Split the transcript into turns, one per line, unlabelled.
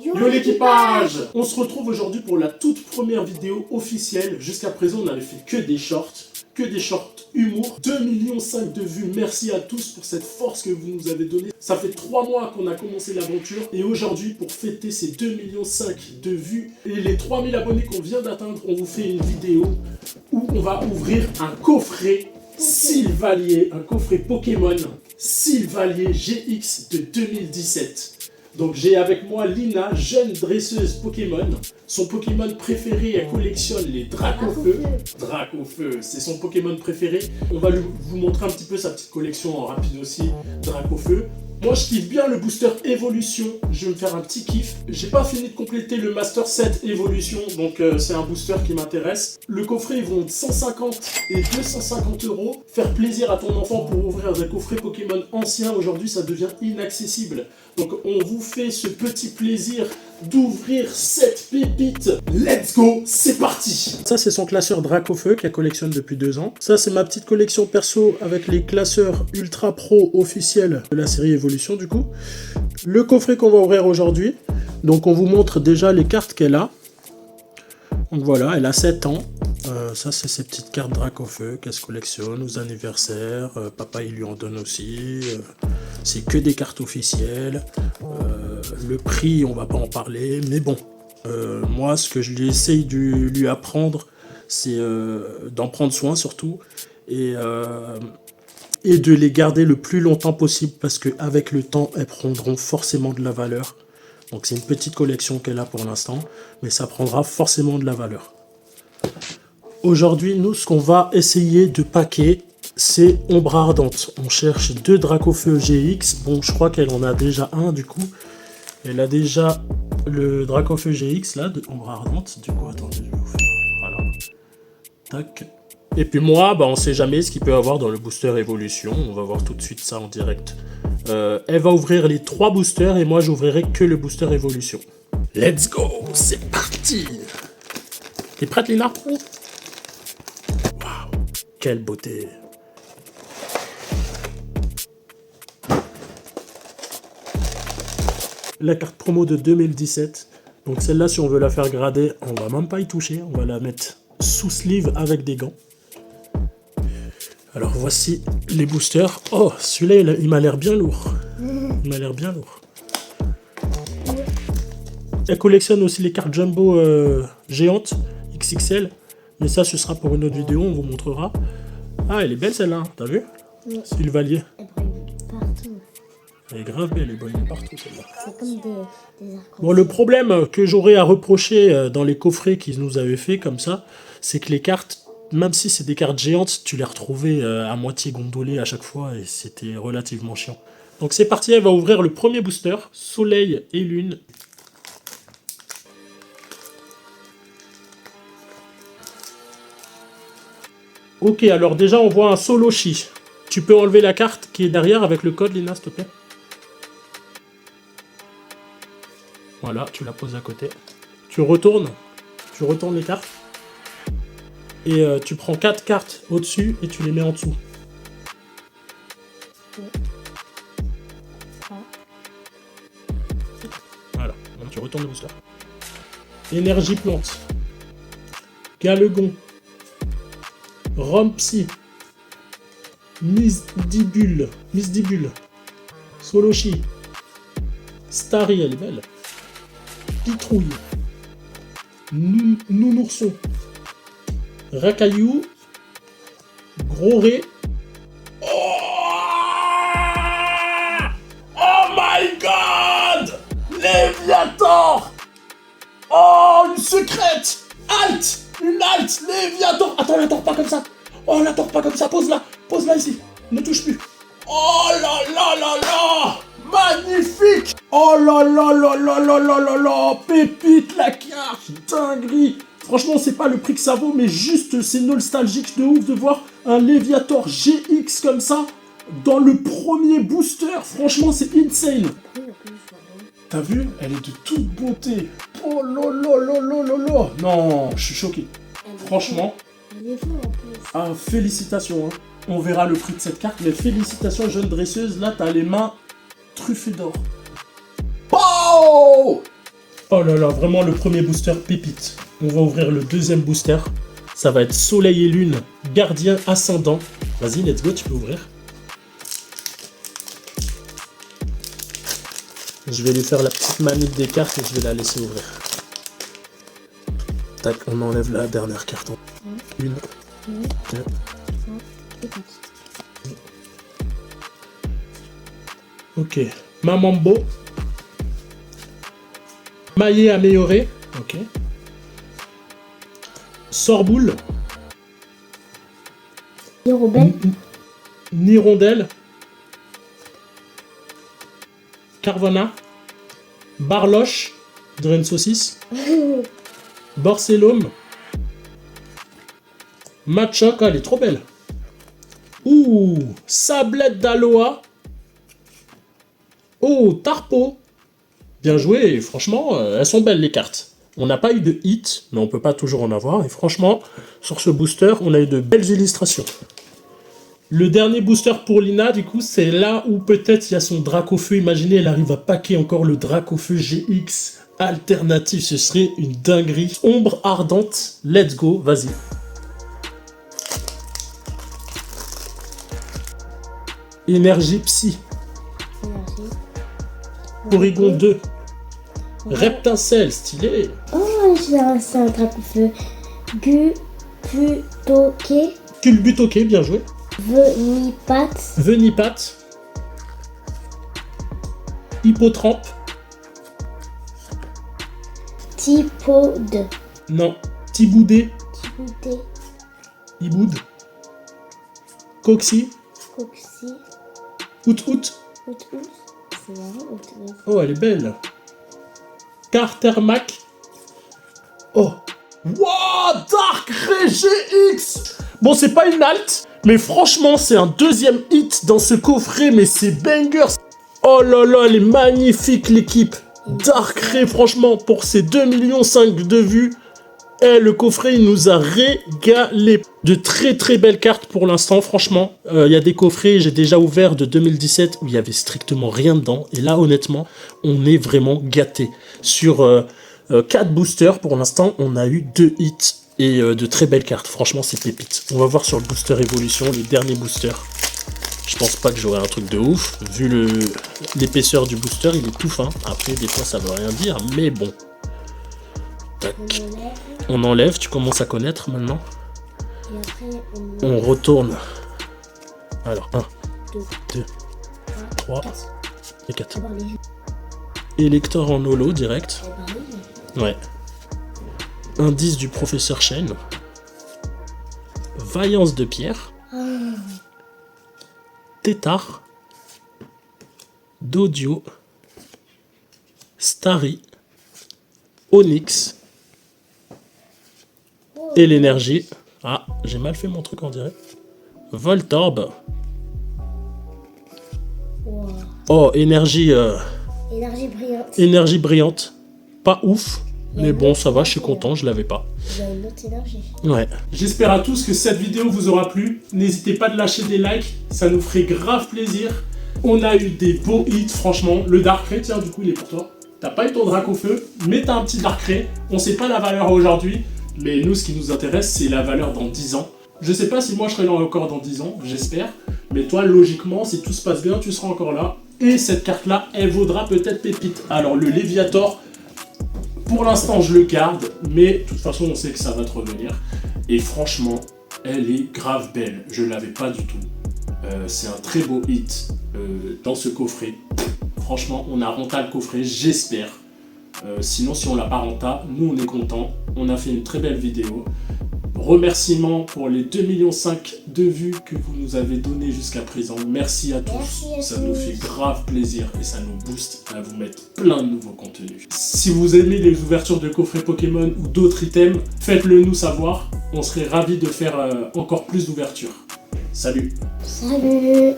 Yo l'équipage! On se retrouve aujourd'hui pour la toute première vidéo officielle. Jusqu'à présent, on n'avait fait que des shorts humour. 2,5 millions de vues. Merci à tous pour cette force que vous nous avez donnée. Ça fait 3 mois qu'on a commencé l'aventure. Et aujourd'hui, pour fêter ces 2,5 millions de vues et les 3000 abonnés qu'on vient d'atteindre, on vous fait une vidéo où on va ouvrir un coffret Sylvalier, un coffret Pokémon Sylvalier GX de 2017. Donc j'ai avec moi Lina, jeune dresseuse Pokémon. Son Pokémon préféré, elle collectionne les Dracofeu. Dracofeu, c'est son Pokémon préféré. On va vous montrer un petit peu sa petite collection en rapide aussi, Dracofeu. Moi je kiffe bien le booster Évolution, je vais me faire un petit kiff. J'ai pas fini de compléter le Master 7 Évolution, donc c'est un booster qui m'intéresse. Le coffret ils vont de 150 et 250 €. Faire plaisir à ton enfant pour ouvrir des coffrets Pokémon anciens, aujourd'hui ça devient inaccessible. Donc on vous fait ce petit plaisir d'ouvrir cette pépite. Let's go, c'est parti. Ça c'est son classeur Dracofeu qu'elle collectionne depuis 2 ans. Ça c'est ma petite collection perso avec les classeurs Ultra Pro officiels de la série Évolution du coup. Le coffret qu'on va ouvrir aujourd'hui. Donc on vous montre déjà les cartes qu'elle a. Donc voilà, elle a 7 ans. Ça c'est ses petites cartes Dracofeu qu'elle se collectionne aux anniversaires. Papa il lui en donne aussi. C'est que des cartes officielles. Le prix on va pas en parler, mais bon. Moi ce que je lui essaye de lui apprendre, c'est d'en prendre soin surtout. Et de les garder le plus longtemps possible parce qu'avec le temps elles prendront forcément de la valeur. Donc c'est une petite collection qu'elle a pour l'instant, mais ça prendra forcément de la valeur. Aujourd'hui, nous, ce qu'on va essayer de paquer, c'est Ombre Ardente. On cherche 2 Dracofeu GX. Bon, je crois qu'elle en a déjà un, du coup. Elle a déjà le Dracofeu GX, là, de Ombre Ardente. Du coup, attendez, je vais vous faire... Voilà. Tac. Et puis moi, on sait jamais ce qu'il peut y avoir dans le booster Évolution. On va voir tout de suite ça en direct. Elle va ouvrir les 3 boosters et moi, j'ouvrirai que le booster Évolution. Let's go, c'est parti. T'es prête, Lina? Oui. Waouh, quelle beauté. La carte promo de 2017. Donc celle-là, si on veut la faire grader, on va même pas y toucher. On va la mettre sous sleeve avec des gants. Alors voici les boosters. Oh, celui-là, il m'a l'air bien lourd. Il m'a l'air bien lourd. Elle collectionne aussi les cartes Jumbo géantes, XXL. Mais ça, ce sera pour une autre vidéo, on vous montrera. Ah, elle est belle celle-là, t'as vu? Oui. Sylvalier.
Elle brille partout.
Elle est grave belle, elle brille partout celle-là.
C'est comme des arcs.
Bon, le problème que j'aurais à reprocher dans les coffrets qu'ils nous avaient fait comme ça, c'est que les cartes, même si c'est des cartes géantes, tu les retrouvais à moitié gondolées à chaque fois et c'était relativement chiant. Donc c'est parti, elle va ouvrir le premier booster, Soleil et Lune. Ok, alors déjà on voit un Solochi. Tu peux enlever la carte qui est derrière avec le code, Lina, s'il te plaît. Voilà, tu la poses à côté. Tu retournes les cartes. Et tu prends 4 cartes au-dessus et tu les mets en dessous. Voilà, donc tu retournes le booster. Énergie plante. Galegon. Rompsy. Misdibule. Solochi. Starry, elle est belle. Pitrouille. Nounourson. Racaillou. Gros Ré. Oh my god! Léviator! Oh, une secrète! Halt! Une halte! Léviator! Attends, la tords pas comme ça! Oh, la tords pas comme ça! Pose-la! Pose-la ici! Ne touche plus! Oh là là là là! Magnifique! Oh là là là là là là là là! Pépite la carte! Dinguerie! Franchement, c'est pas le prix que ça vaut, mais juste c'est nostalgique de ouf de voir un Léviator GX comme ça dans le premier booster. Franchement, c'est insane! T'as vu? Elle est de toute beauté. Oh là là là là là là. Non, je suis choqué. Franchement.
Elle est fou en plus.
Ah, félicitations. Hein. On verra le prix de cette carte, mais félicitations, jeune dresseuse. Là, t'as les mains truffées d'or. Oh! Oh là là, vraiment le premier booster pépite. On va ouvrir le deuxième booster. Ça va être Soleil et Lune, Gardien Ascendant. Vas-y, let's go, tu peux ouvrir. Je vais lui faire la petite manip des cartes et je vais la laisser ouvrir. Tac, on enlève la dernière carte. Une. Deux. Ok. Mamambo. Maillé amélioré. Ok. Sorboule. Nirondelle. Carvana. Barloche. Drain saucisse. Borselome. Machoc, elle est trop belle. Ouh, Sablette d'Aloa. Oh, Tarpo. Bien joué, franchement, elles sont belles les cartes. On n'a pas eu de hit, mais on peut pas toujours en avoir. Et franchement, sur ce booster, on a eu de belles illustrations. Le dernier booster pour Lina, du coup, c'est là où peut-être il y a son Dracofeu. Imaginez, elle arrive à paquer encore le Dracofeu GX alternatif. Ce serait une dinguerie. Ombre ardente, let's go, vas-y. Énergie Psy. Porygon 2. Reptincelle, stylé.
Oh, je vais lancer un Dracofeu. Gubutoke.
Culbutoke, bien joué.
Venipat.
Venipat. Hippotrampe.
Tipode.
Non. Tiboudé.
Tiboudé.
Iboud. Coxy.
Coxy.
Out-out.
Out-out. C'est marrant, out-out.
Oh, elle est belle. Cartermac. Oh. Wow, Dark Ray GX. Bon, c'est pas une alt, mais franchement, c'est un deuxième hit dans ce coffret, mais c'est banger. Oh là là, elle est magnifique, l'équipe. Dark Ray, franchement, pour ses 2,5 millions de vues, le coffret, il nous a régalé. De très très belles cartes pour l'instant, franchement. Il y a des coffrets, j'ai déjà ouvert de 2017 où il y avait strictement rien dedans. Et là, honnêtement, on est vraiment gâté. Sur 4 boosters, pour l'instant, on a eu 2 hits et de très belles cartes. Franchement, c'est pépite. On va voir sur le booster évolution, le dernier booster. Je pense pas que j'aurai un truc de ouf. Vu l'épaisseur du booster, il est tout fin. Après, des fois, ça veut rien dire, mais bon. Tac. On enlève, tu commences à connaître maintenant.
Et après,
On retourne. Alors, 1, 2, 3 et 4. Élector en holo direct. Ouais. Indice du professeur Chen. Vaillance de pierre. Tétard. Dodio. Starry. Onyx. Et l'énergie. Ah, j'ai mal fait mon truc en direct. Voltorb.
Wow.
Oh, énergie.
Énergie brillante.
Énergie brillante. Pas ouf. Mais bon, ça va, je suis content, je l'avais pas.
Il y a une autre énergie.
Ouais. J'espère à tous que cette vidéo vous aura plu. N'hésitez pas de lâcher des likes, ça nous ferait grave plaisir. On a eu des beaux hits, franchement. Le Dark Ray, tiens, du coup, il est pour toi. T'as pas eu ton Dracofeu, mais t'as un petit Dark Ray. On sait pas la valeur aujourd'hui, mais nous, ce qui nous intéresse, c'est la valeur dans 10 ans. Je sais pas si moi, je serai là encore dans 10 ans, j'espère. Mais toi, logiquement, si tout se passe bien, tu seras encore là. Et cette carte-là, elle vaudra peut-être pépite. Alors, le Léviator, pour l'instant, je le garde, mais de toute façon, on sait que ça va te revenir. Et franchement, elle est grave belle. Je ne l'avais pas du tout. C'est un très beau hit dans ce coffret. Franchement, on a renta le coffret, j'espère. Sinon, si on l'a pas renta, nous, on est content. On a fait une très belle vidéo. Remerciements pour les 2,5 millions de vues que vous nous avez donné jusqu'à présent. Merci à tous.
Merci à
Ça
tous.
nous fait grave plaisir et ça nous booste à vous mettre plein de nouveaux contenus. Si vous aimez les ouvertures de coffrets Pokémon ou d'autres items, faites-le nous savoir. On serait ravis de faire encore plus d'ouvertures. Salut!
Salut!